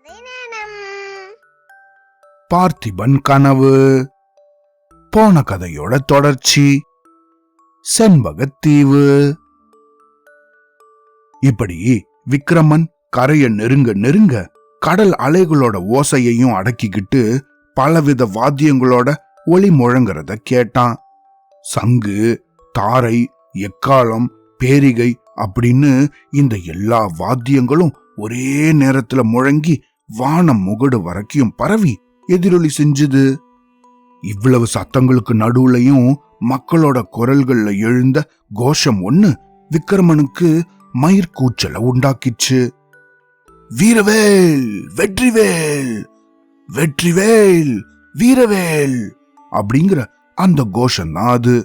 கதை நேரம். பார்த்திபன் கனவு. போன கதையோட தொடர்ச்சி. செண்பகத்தீவு. இப்படி விக்ரமன் கரைய நெருங்க நெருங்க கடல் அலைகளோட ஓசையையும் அடக்கிக்கிட்டு பலவித வாத்தியங்களோட ஒளி முழங்குறத கேட்டான். சங்கு, தாரை, எக்காலம், பேரிகை அப்படின்னு இந்த எல்லா வாத்தியங்களும் ஒரே நேரத்துல முழங்கி வானம் முகடு வரைக்கும் பரவி எதிரொலி செஞ்சுது. இவ்வளவு சத்தங்களுக்கு நடுவுலையும் மக்களோட குரல்கள்ல எழுந்த கோஷம் ஒண்ணு விக்ரமனுக்கு மயிர்கூச்சலை உண்டாக்கிச்சு. வீரவேல், வெற்றிவேல், வெற்றிவேல், வீரவேல் அப்படிங்கிற அந்த கோஷம்தான் அது.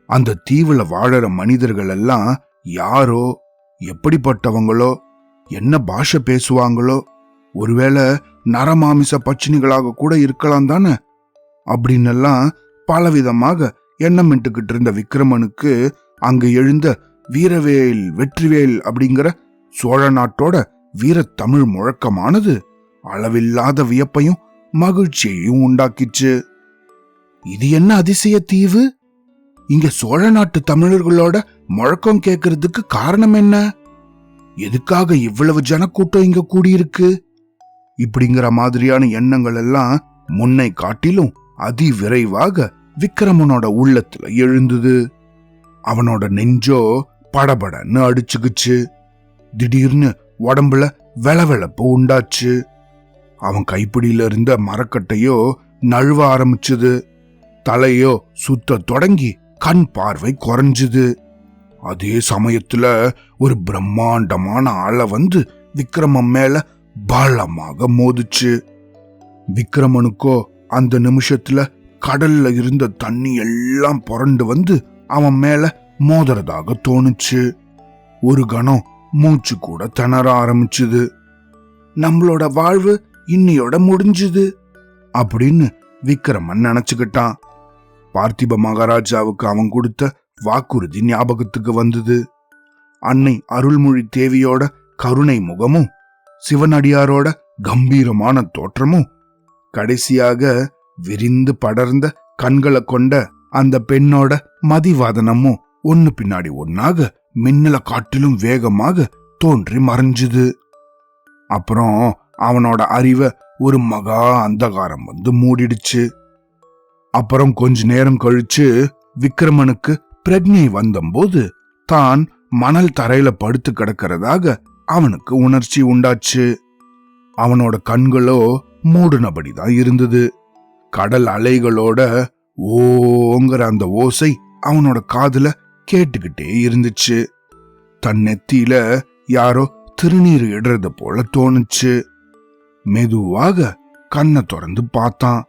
அந்த தீவுல வாழற மனிதர்கள் எல்லாம் யாரோ, எப்படிப்பட்டவங்களோ, என்ன பாஷை பேசுவாங்களோ, ஒருவேளை நரமாமிச பச்சினிகளாக கூட இருக்கலாம் தானே அப்படின்னெல்லாம் பலவிதமாக எண்ணமிட்டுக்கிட்டு இருந்த விக்ரமனுக்கு அங்கு எழுந்த வீரவேல், வெற்றிவேல் அப்படிங்கிற சோழ நாட்டோட வீரத்தமிழ் முழக்கமானது அளவில்லாத வியப்பையும் மகிழ்ச்சியையும் உண்டாக்கிச்சு. இது என்ன அதிசய தீவு? இங்க சோழ நாட்டு தமிழர்களோட முழக்கம் கேட்கறதுக்கு காரணம் என்ன? எதுக்காக இவ்வளவு ஜனக்கூட்டம் இங்க கூடியிருக்கு? இப்படிங்கிற மாதிரியான எண்ணங்கள் எல்லாம் முன்னை காட்டிலும் அதி விரைவாக விக்ரமனோட உள்ளத்துல எழுந்தது. அவனோட நெஞ்சோ படபடன்னு அடிச்சுக்குச்சு. திடீர்னு உடம்புல வெளவெளப்பு உண்டாச்சு. அவன் கைப்பிடியில இருந்த மரக்கட்டையோ நழுவ ஆரம்பிச்சுது. தலையோ சுத்த தொடங்கி கண் பார்வை குறைஞ்சுது. அதே சமயத்துல ஒரு பிரம்மாண்டமான அலை வந்து விக்ரமன் மேல பலமாக மோதுச்சு. விக்ரமனுக்கோ அந்த நிமிஷத்துல கடல்ல இருந்த தண்ணி எல்லாம் புரண்டு வந்து அவன் மேல மோதுறதாக தோணுச்சு. ஒரு கணம் மூச்சு கூட திணற ஆரம்பிச்சுது. நம்மளோட வாழ்வு இன்னையோட முடிஞ்சுது அப்படின்னு விக்ரமன் நினைச்சுக்கிட்டான். பார்த்திப மகாராஜாவுக்கு அவன் கொடுத்த வாக்குறுதி ஞாபகத்துக்கு வந்தது. அன்னை அருள்மொழி தேவியோட கருணை முகமும் சிவனடியாரோட கம்பீரமான தோற்றமும் கடைசியாக விரிந்து படர்ந்த கண்களை கொண்ட அந்த பெண்ணோட மதிவாதனமும் ஒன்னு பின்னாடி ஒன்னாக மின்னல காட்டிலும் வேகமாக தோன்றி மறைஞ்சுது. அப்புறம் அவனோட அறிவை ஒரு மகா அந்தகாரம் வந்து மூடிடுச்சு. அப்புறம் கொஞ்ச நேரம் கழிச்சு விக்ரமனுக்கு பிரக்ஞை வந்தபோது தான் மணல் தரையில படுத்து கிடக்கிறதாக அவனுக்கு உணர்ச்சி உண்டாச்சு. அவனோட கண்களோ மூடுனபடிதான் இருந்தது. கடல் அலைகளோட ஓங்கிற அந்த ஓசை அவனோட காதுல கேட்டுக்கிட்டே இருந்துச்சு. தன் நெத்தியில யாரோ திருநீர் இடுறது போல தோணுச்சு. மெதுவாக கண்ணை திறந்து பார்த்தான்.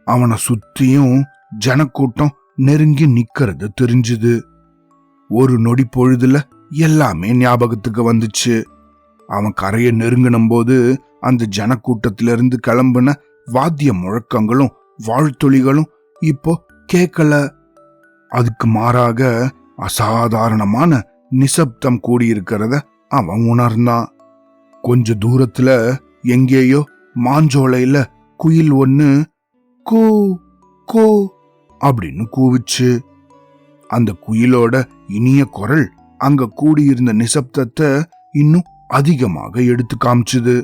அவனை சுத்தியும் ஜனக்கூட்டம் நெருங்கி நிக்கிறது தெரிஞ்சுது. ஒரு நொடி பொழுதுல எல்லாமே ஞாபகத்துக்கு வந்துச்சு. அவன் கரையை நெருங்கினும் போது அந்த ஜனக்கூட்டத்திலிருந்து கிளம்புன வாத்திய முழக்கங்களும் வாழ்த்தொலிகளும் இப்போ கேட்கல. அதுக்கு மாறாக அசாதாரணமான நிசப்தம் கூடியிருக்கிறத அவன் உணர்ந்தான். கொஞ்ச தூரத்துல எங்கேயோ மாஞ்சோலையில குயில் ஒன்னு கூ கூ அப்படின்னு கூவிச்சு. அந்த குயிலோட இனிய குரல் அங்க கூடியிருந்த நிசப்தத்தை இன்னும் அதிகமாக எடுத்து காமிச்சுது.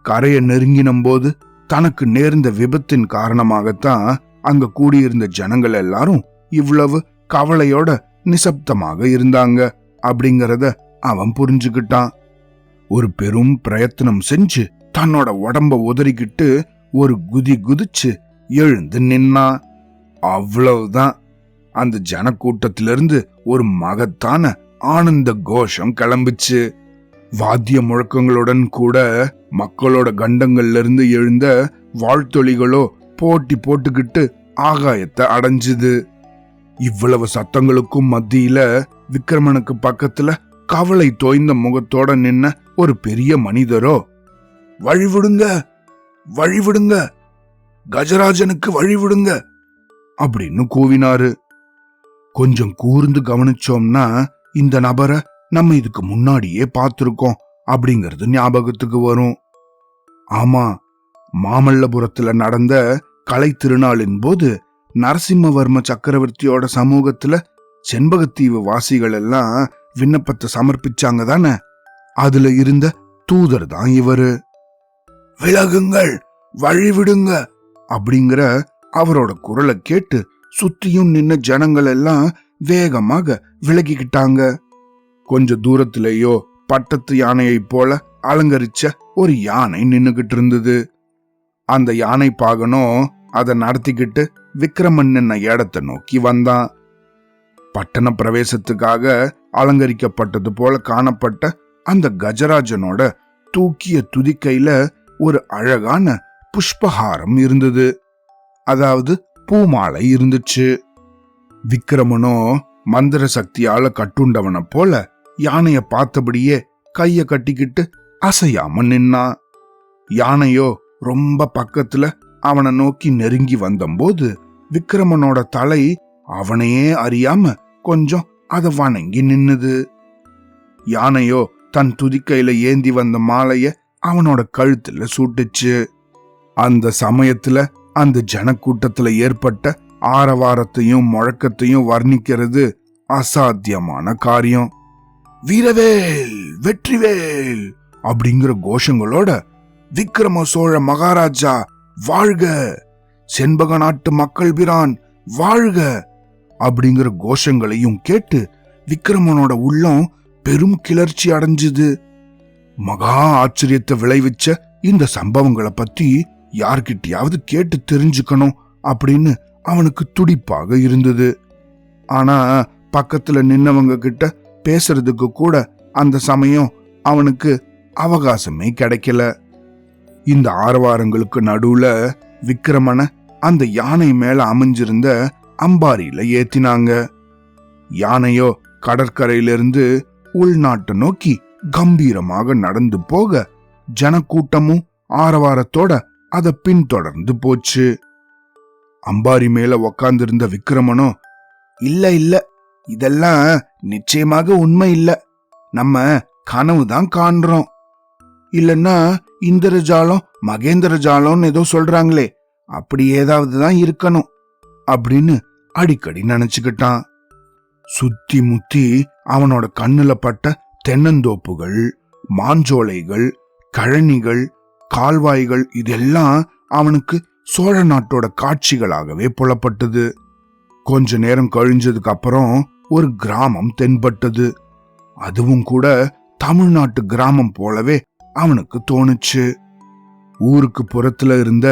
கரையை நெருங்கினும் போது தனக்கு நேர்ந்த விபத்தின் காரணமாகத்தான் அங்க கூடியிருந்த ஜனங்கள் எல்லாரும் இவ்வளவு கவலையோட நிசப்தமாக இருந்தாங்க அப்படிங்கறத அவன் புரிஞ்சுக்கிட்டான். ஒரு பெரும் பிரயத்தனம் செஞ்சு தன்னோட உடம்ப உதறிக்கிட்டு ஒரு குதி குதிச்சு எழுந்து நின்னா. அவ்வளவுதான், அந்த ஜனக்கூட்டத்திலிருந்து ஒரு மகத்தான ஆனந்த கோஷம் கிளம்பிச்சு. வாத்திய முழக்கங்களுடன் கூட மக்களோட கண்டங்கள்ல இருந்து எழுந்த வாழ்த்தொலிகளோ போட்டி போட்டுக்கிட்டு ஆகாயத்தை அடைஞ்சுது. இவ்வளவு சத்தங்களுக்கும் மத்தியில விக்ரமனுக்கு பக்கத்துல கவலை தோய்ந்த முகத்தோட நின்ன ஒரு பெரிய மனிதரோ, வழிவிடுங்க, வழிவிடுங்க, கஜராஜனுக்கு வழிவிடுங்க அப்படின்னு கூவினாரு. கொஞ்சம் கூர்ந்து கவனிச்சோம்னா இந்த நபரை நம்ம இதுக்கு முன்னாடியே பார்த்திருக்கோம் அப்படிங்கிறது ஞாபகத்துக்கு வரும். ஆமா, மாமல்லபுரத்துல நடந்த கலை திருநாளின் போது நரசிம்மவர்ம சக்கரவர்த்தியோட சமூகத்துல செண்பகத்தீவு வாசிகள் எல்லாம் விண்ணப்பத்தை சமர்ப்பிச்சாங்க தானே, அதுல இருந்த தூதர் தான் இவரு. விலகுங்கள், வழிவிடுங்க அப்படிங்கிற அவரோட குரலை கேட்டு சுத்தியும் நின்ன ஜனங்கள் எல்லாம் வேகமாக விலகிக்கிட்டாங்க. கொஞ்ச தூரத்திலேயோ பட்டத்து யானையை போல அலங்கரிச்ச ஒரு யானை நின்னுகிட்டு இருந்தது. அந்த யானை பாகனும் அதை நடத்திக்கிட்டு விக்கிரமன் நின்ன இடத்தை நோக்கி வந்தான். பட்டண பிரவேசத்துக்காக அலங்கரிக்கப்பட்டது போல காணப்பட்ட அந்த கஜராஜனோட தூக்கிய துதிக்கையில ஒரு அழகான புஷ்பஹாரம் இருந்தது, அதாவது பூமாலை இருந்துச்சு. விக்கிரமனோ மந்திர சக்தியால கட்டுண்டவனை போல யானைய பார்த்தபடியே கைய கட்டிக்கிட்டு அசையாம நின்னான். யானையோ ரொம்ப பக்கத்துல அவனை நோக்கி நெருங்கி வந்தபோது விக்கிரமனோட தலை அவனையே அறியாம கொஞ்சம் அதை வணங்கி நின்னுது. யானையோ தன் துதிக்கையில ஏந்தி வந்த மாலைய அவனோட கழுத்துல சூட்டுச்சு. அந்த சமயத்துல அந்த ஜனக்கூட்டத்துல ஏற்பட்ட ஆரவாரத்தையும் முழக்கத்தையும் வர்ணிக்கிறது அசாத்தியமான காரியம். வீரவேல், வெற்றிவேல் அப்படிங்கிற கோஷங்களோட விக்கிரம சோழ மகாராஜா வாழ்க, செண்பக நாட்டு மக்கள் பிரான் வாழ்க அப்படிங்கிற கோஷங்களையும் கேட்டு விக்கிரமனோட உள்ளம் பெரும் கிளர்ச்சி அடைஞ்சுது. மகா ஆச்சரியத்தை விளைவிச்ச இந்த சம்பவங்களை பத்தி யார்கிட்டயாவது கேட்டு தெரிஞ்சுக்கணும் அப்படின்னு அவனுக்கு துடிப்பாக இருந்தது. ஆனா பக்கத்துல நின்னவங்க கிட்ட பேசுறதுக்கு கூட அந்த சமயம் அவனுக்கு அவகாசமே கிடைக்கல. இந்த ஆரவாரங்களுக்கு நடுவுல விக்கிரமனை அந்த யானை மேல அமைஞ்சிருந்த அம்பாரியில ஏத்தினாங்க. யானையோ கடற்கரையிலிருந்து உள்நாட்டை நோக்கி கம்பீரமாக நடந்து போக ஜனக்கூட்டமும் ஆரவாரத்தோட அதை பின்தொடர்ந்து போச்சு. அம்பாரி மேல உக்காந்திருந்த விக்கிரமனோ, இல்ல இல்ல, இதெல்லாம் நிச்சயமாக உண்மை இல்ல, நம்ம கனவுதான் காண்றோம், இல்லன்னா இந்திரஜாலம் மகேந்திரஜாலம்னு ஏதோ சொல்றாங்களே அப்படி ஏதாவதுதான் இருக்கணும் அப்படின்னு அடிக்கடி நினைச்சுக்கிட்டான். சுத்தி முத்தி அவனோட கண்ணுல பட்ட தென்னந்தோப்புகள், மாஞ்சோலைகள், கழனிகள், கால்வாய்கள் இதெல்லாம் அவனுக்கு சோழ நாட்டோட காட்சிகளாகவே புலப்பட்டது. கொஞ்ச நேரம் கழிஞ்சதுக்கு அப்புறம் ஒரு கிராமம் தென்பட்டது. அதுவும் கூட தமிழ்நாட்டு கிராமம் போலவே அவனுக்கு தோணுச்சு. ஊருக்கு புறத்துல இருந்த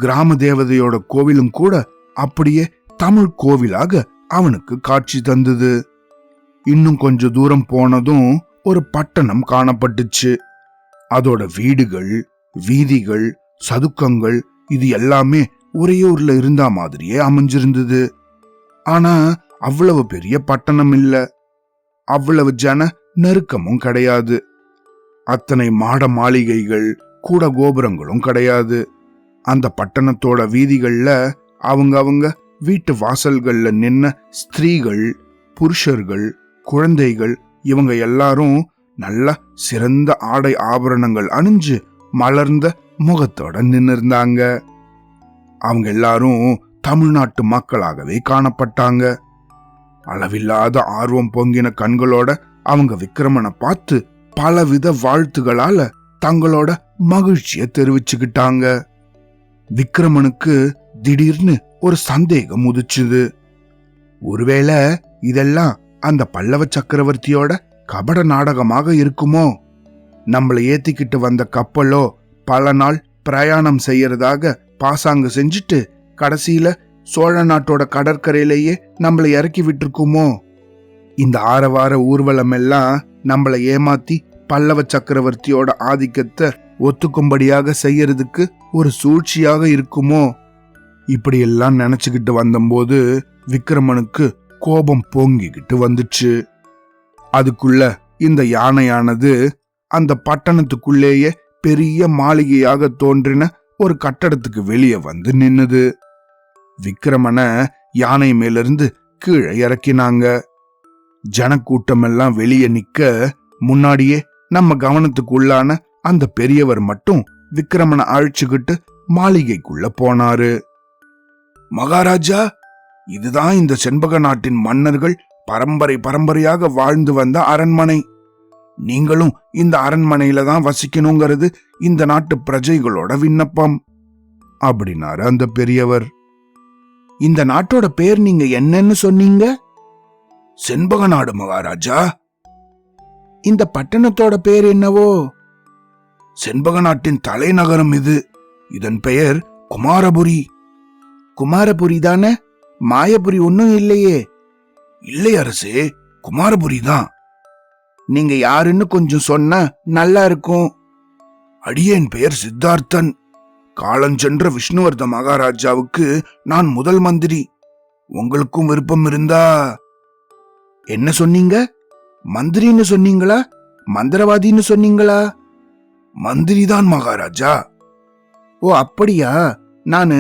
கிராம தேவதையோட கோவிலும் கூட அப்படியே தமிழ் கோவிலாக அவனுக்கு காட்சி தந்தது. இன்னும் கொஞ்ச தூரம் போனதும் ஒரு பட்டணம் காணப்பட்டுச்சு. அதோட வீடுகள், வீதிகள், சதுக்கங்கள் இது எல்லாமே ஒரே ஊர்ல இருந்தா மாதிரியே அமைஞ்சிருந்தது. ஆனா அவ்வளவு பெரிய பட்டணம் இல்ல, அவ்வளவு ஜன நெருக்கமும் கிடையாது. அத்தனை மாட மாளிகைகள் கூட கோபுரங்களும் கிடையாது. அந்த பட்டணத்தோட வீதிகள்ல அவங்க வீட்டு வாசல்கள்ல நின்ன ஸ்திரீகள், புருஷர்கள், குழந்தைகள் இவங்க எல்லாரும் நல்ல சிறந்த ஆடை ஆபரணங்கள் அணிஞ்சு மலர்ந்த முகத்தோட நின்னு இருந்தாங்க. அவங்க எல்லாரும் தமிழ்நாட்டு மக்களாகவே காணப்பட்டாங்க. அளவில்லாத ஆர்வம் பொங்கின கண்களோட அவங்க விக்கிரமனை பார்த்து பலவித வாழ்த்துகளால தங்களோட மகிழ்ச்சிய தெரிவிச்சுக்கிட்டாங்க. விக்கிரமனுக்கு திடீர்னு ஒரு சந்தேகம் உதிச்சுது. ஒருவேளை இதெல்லாம் அந்த பல்லவ சக்கரவர்த்தியோட கபட நாடகமாக இருக்குமோ? நம்மளை ஏத்திக்கிட்டு வந்த கப்பலோ பல நாள் பிரயாணம் செய்யறதாக பாசாங்கு செஞ்சுட்டு கடைசியில சோழ நாட்டோட கடற்கரையிலேயே நம்மளை இறக்கி விட்டுருக்குமோ? இந்த ஆரவார ஊர்வலம் எல்லாம் நம்மளை ஏமாத்தி பல்லவ சக்கரவர்த்தியோட ஆதிக்கத்தை ஒத்துக்கும்படியாக செய்யறதுக்கு ஒரு சூழ்ச்சியாக இருக்குமோ? இப்படி எல்லாம் நினைச்சுக்கிட்டு வந்தபோது விக்கிரமனுக்கு கோபம் பொங்கிக்கிட்டு வந்துச்சு. அதுக்குள்ள இந்த யானையானது அந்த பட்டணத்துக்குள்ளேயே பெரிய மாளிகையாக தோன்றின ஒரு கட்டடத்துக்கு வெளியே வந்து நின்னுது. விக்கிரமனை யானை மேலிருந்து கீழே இறக்கினாங்க. ஜனக்கூட்டம் எல்லாம் வெளியே நிக்க முன்னாடியே நம்ம கவனத்துக்குள்ளான அந்த பெரியவர் மட்டும் விக்ரமனை அழைச்சுக்கிட்டு மாளிகைக்குள்ள போனாரு. மகாராஜா, இதுதான் இந்த செண்பக நாட்டின் மன்னர்கள் பரம்பரை பரம்பரையாக வாழ்ந்து வந்த அரண்மனை. நீங்களும் இந்த அரண்மனையில தான் வசிக்கணுங்கிறது இந்த நாட்டு பிரஜைகளோட விண்ணப்பம் அப்படின்னாரு அந்த பெரியவர். இந்த நாட்டோட பேர் நீங்க என்னன்னு சொன்னீங்க? செண்பக நாடு மகாராஜா. இந்த பட்டணத்தோட பேர் என்னவோ? செண்பக நாட்டின் தலைநகரம் இது. இதன் பெயர் குமாரபுரி. குமாரபுரி தானே? மாயபுரி ஒன்னும் இல்லையே. இல்லை அரசே, குமாரபுரி தான். நீங்க யாருன்னு கொஞ்சம் சொன்னா நல்லா இருக்கும். அடியேன் பெயர் சித்தார்த்தன். காலஞ்சென்ற விஷ்ணுவர்த மகாராஜாவுக்கு நான் முதல் மந்திரி. உங்களுக்கும் விருப்பம் இருந்தா. என்ன சொன்னீங்க? மந்திரின்னு சொன்னீங்களா? மந்திரவாதின்னு சொன்னீங்களா? மந்திரிதான் மகாராஜா. ஓ அப்படியா? நானு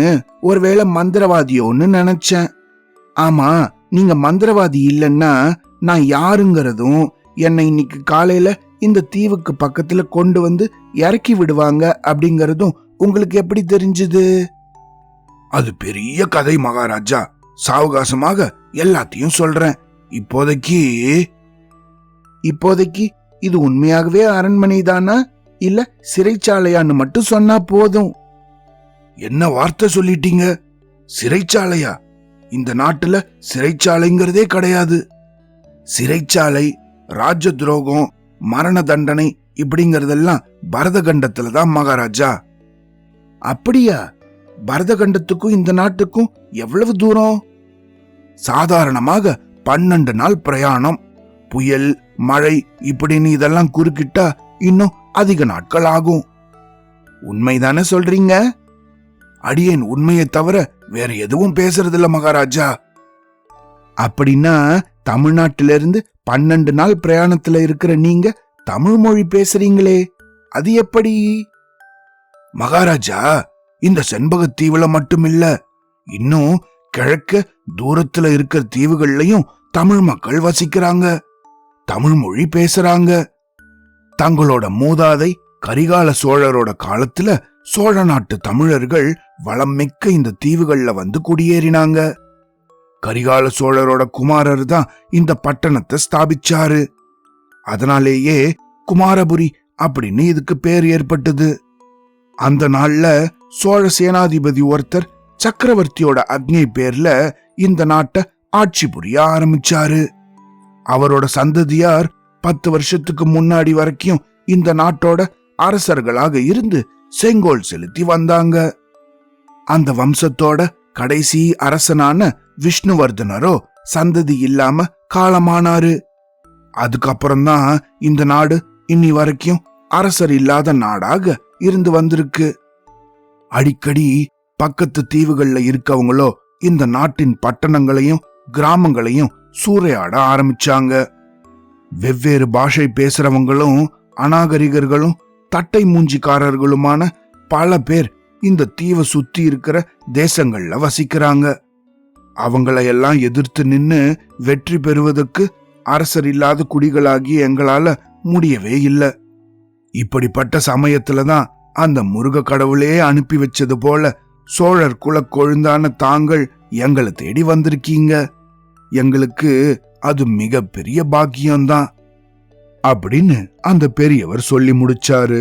ஒருவேளை மந்திரவாதியோன்னு நினைச்சேன். ஆமா, நீங்க மந்திரவாதி இல்லைன்னா நான் யாருங்கிறதும் என்னை இன்னைக்கு காலையில இந்த தீவுக்கு பக்கத்துல கொண்டு வந்து இறக்கி விடுவாங்க அப்படிங்கறதும் உங்களுக்கு எப்படி தெரிஞ்சது? அது பெரிய கதை மகாராஜா. சாவகாசமாக எல்லாத்தையும் சொல்றேன். இப்போதைக்கு இது உண்மையாகவே அரண்மனை தானா இல்ல சிறைச்சாலையான்னு மட்டும் சொன்னா போதும். என்ன வார்த்தை சொல்லிட்டீங்க? சிறைச்சாலையா? இந்த நாட்டுல சிறைச்சாலைங்கிறதே கிடையாது. சிறைச்சாலை, ராஜ துரோகம், மரண தண்டனை இப்படிங்கறதெல்லாம் பரதகண்டத்துல தான் மகாராஜா. அப்படியா? பரதகண்டத்துக்கும் இந்த நாட்டுக்கும் எவ்வளவு தூரம்? சாதாரணமாக 12 நாள் பிரயாணம். புயல், மழை இப்படின்னு இதெல்லாம் குறுக்கிட்டா இன்னும் அதிக நாட்கள் ஆகும். உண்மைதானே சொல்றீங்க? அடியேன் உண்மையை தவிர வேற எதுவும் பேசுறதில்ல மகாராஜா. அப்படின்னா தமிழ்நாட்டிலிருந்து 12 நாள் பிரயாணத்துல இருக்கிற நீங்க தமிழ் மொழி பேசுறீங்களே, அது எப்படி? மகாராஜா, இந்த செண்பகத்தீவுல மட்டுமில்ல, இன்னும் கிழக்க தூரத்துல இருக்கிற தீவுகள்லயும் தமிழ் மக்கள் வசிக்கிறாங்க, தமிழ் மொழி பேசுறாங்க. தங்களோட மூதாதை கரிகால சோழரோட காலத்துல சோழ நாட்டு தமிழர்கள் வளம் மிக்க இந்த தீவுகள்ல வந்து குடியேறினாங்க. கரிகால சோழரோட குமாரர் தான் இந்த பட்டணத்தை ஸ்தாபிச்சாரு. அதனாலேயே குமாரபுரி அப்படின்னு இதுக்கு பேர் ஏற்பட்டது. அந்த நாள்ல சோழ சேனாதிபதி ஒருத்தர் சக்கரவர்த்தியோட அக்னி பேர்ல இந்த நாட்டை ஆட்சி புரிய ஆரம்பிச்சாரு. அவரோட சந்ததியார் 10 வருஷத்துக்கு முன்னாடி வரைக்கும் இந்த நாட்டோட அரசர்களாக இருந்து செங்கோல் செலுத்தி வந்தாங்க. அந்த வம்சத்தோட கடைசி அரசனான விஷ்ணுவர்தனரோ சந்ததி இல்லாம காலமானாரு. அதுக்கப்புறம்தான் இந்த நாடு இன்னி வரைக்கும் அரசர் இல்லாத நாடாக இருந்து வந்திருக்கு. அடிக்கடி பக்கத்து தீவுகள்ல இருக்கவங்களோ இந்த நாட்டின் பட்டணங்களையும் கிராமங்களையும் சூறையாட ஆரம்பிச்சாங்க. வெவ்வேறு பாஷை பேசுறவங்களும் அநாகரிகர்களும் தட்டை மூஞ்சிக்காரர்களுமான பல பேர் இந்த தீவை சுத்தி இருக்கிற தேசங்கள்ல வசிக்கிறாங்க. அவங்களையெல்லாம் எதிர்த்து நின்னு வெற்றி பெறுவதற்கு அரசர் இல்லாத குடிகளாகிய எங்களால முடியவே இல்லை. இப்படிப்பட்ட சமயத்துலதான் அந்த முருக கடவுளே அனுப்பி வச்சது போல சோழர் குல கொழுந்தான தாங்கள் எங்களை தேடி வந்திருக்கீங்க. எங்களுக்கு அது மிக பெரிய பாக்கியம்தான் அப்படின்னு அந்த பெரியவர் சொல்லி முடிச்சாரு.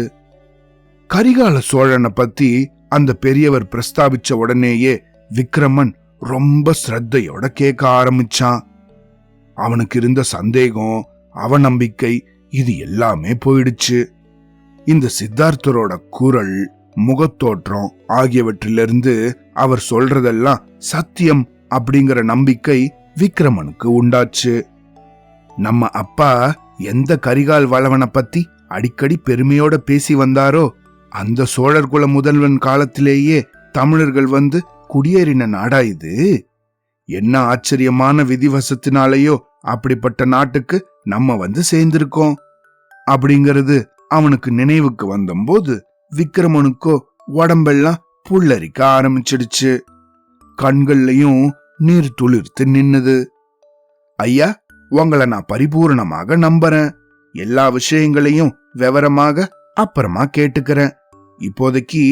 கரிகால சோழனை பத்தி அந்த பெரியவர் பிரஸ்தாபிச்ச உடனேயே விக்ரமன் ரொம்ப ஸ்ரத்தையோட கேட்க ஆரம்பிச்சான். அவனுக்கு இருந்த சந்தேகம், அவநம்பிக்கை இது எல்லாமே போயிடுச்சு. இந்த சித்தார்த்தரோட குரல், முகத்தோற்றம் ஆகியவற்றிலிருந்து அவர் சொல்றதெல்லாம் சத்தியம் அப்படிங்கிற நம்பிக்கை விக்ரமனுக்கு உண்டாச்சு. நம்ம அப்பா எந்த கரிகால் வளவனை பத்தி அடிக்கடி பெருமையோட பேசி வந்தாரோ அந்த சோழர் குல முதல்வன் காலத்திலேயே தமிழர்கள் வந்து குடியேறின நாடா இது. என்ன ஆச்சரியமான விதிவசத்தினாலேயோ அப்படிப்பட்ட நாட்டுக்கு நம்ம வந்து சேர்ந்திருக்கோம் அப்படிங்கிறது அவனுக்கு நினைவுக்கு வந்தபோது விக்ரமனுக்கோ உடம்பெல்லாம் புல்லரிக்க ஆரம்பிச்சிடுச்சு. கண்கள்லயும் நீர் துளிர்த்து நின்னுது. ஐயா, உங்களை நான் பரிபூர்ணமாக நம்புறேன். எல்லா விஷயங்களையும் விவரமாக அப்புறமா கேட்டுக்கிறேன். இப்போதைக்கு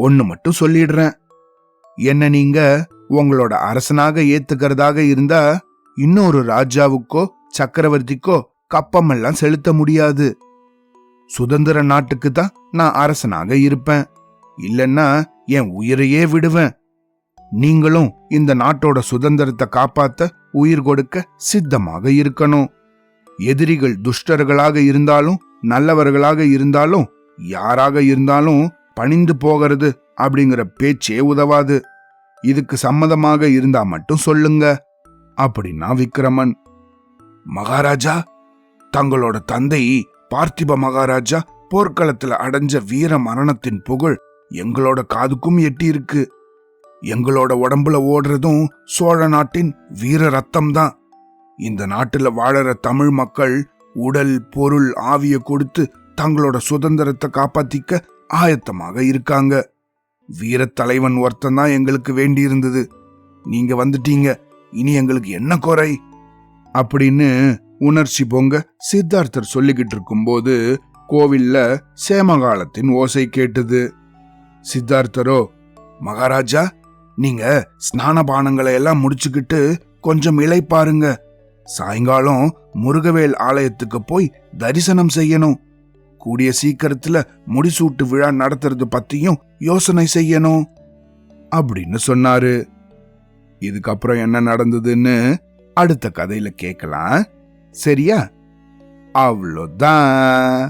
ஒண்ணு மட்டும் சொல்லிடுறேன். என்ன நீங்க உங்களோட அரசனாக ஏத்துக்கிறதாக இருந்தா இன்னொரு ராஜாவுக்கோ சக்கரவர்த்திக்கோ கப்பமெல்லாம் செலுத்த முடியாது. சுதந்திர நாட்டுக்கு தான் நான் அரசனாக இருப்பேன். இல்லன்னா என் உயிரையே விடுவேன். நீங்களும் இந்த நாட்டோட சுதந்திரத்தை காப்பாத்த உயிர் கொடுக்க சித்தமாக இருக்கணும். எதிரிகள் துஷ்டர்களாக இருந்தாலும் நல்லவர்களாக இருந்தாலும் யாராக இருந்தாலும் பணிந்து போகிறது அப்படிங்கிற பேச்சே உதவாது. இதுக்கு சம்மதமாக இருந்தா மட்டும் சொல்லுங்க அப்படின்னா விக்ரமன். மகாராஜா, தங்களோட தந்தை பார்த்திப மகாராஜா போர்க்களத்துல அடைஞ்ச வீர மரணத்தின் புகழ் எங்களோட காதுக்கும் எட்டி இருக்கு. எங்களோட உடம்புல ஓடுறதும் சோழ நாட்டின் வீர ரத்தம் தான். இந்த நாட்டுல வாழற தமிழ் மக்கள் உடல் பொருள் ஆவிய கொடுத்து தங்களோட சுதந்திரத்தை காப்பாத்திக்க ஆயத்தமாக இருக்காங்க. வீர தலைவன் ஒருத்தன் தான் எங்களுக்கு வேண்டி இருந்தது. நீங்க வந்துட்டீங்க, இனி எங்களுக்கு என்ன குறை அப்படின்னு உணர்ச்சி பொங்க சித்தார்த்தர் சொல்லிக்கிட்டு இருக்கும்போது கோவில்ல சேமகாலத்தின் ஓசை கேட்டது. சித்தார்த்தரோ, மகாராஜா, நீங்க ஸ்நான பானங்களை எல்லாம் முடிச்சுக்கிட்டு கொஞ்சம் இளைப்பாருங்க. சாயங்காலம் முருகவேல் ஆலயத்துக்கு போய் தரிசனம் செய்யணும். கூடிய சீக்கிரத்துல முடிசூட்டு விழா நடத்துறது பத்தியும் யோசனை செய்யணும் அப்படின்னு சொன்னாரு. இதுக்கப்புறம் என்ன நடந்ததுன்னு அடுத்த கதையில கேட்கலாம். சரியா? அவ்வளோதான்.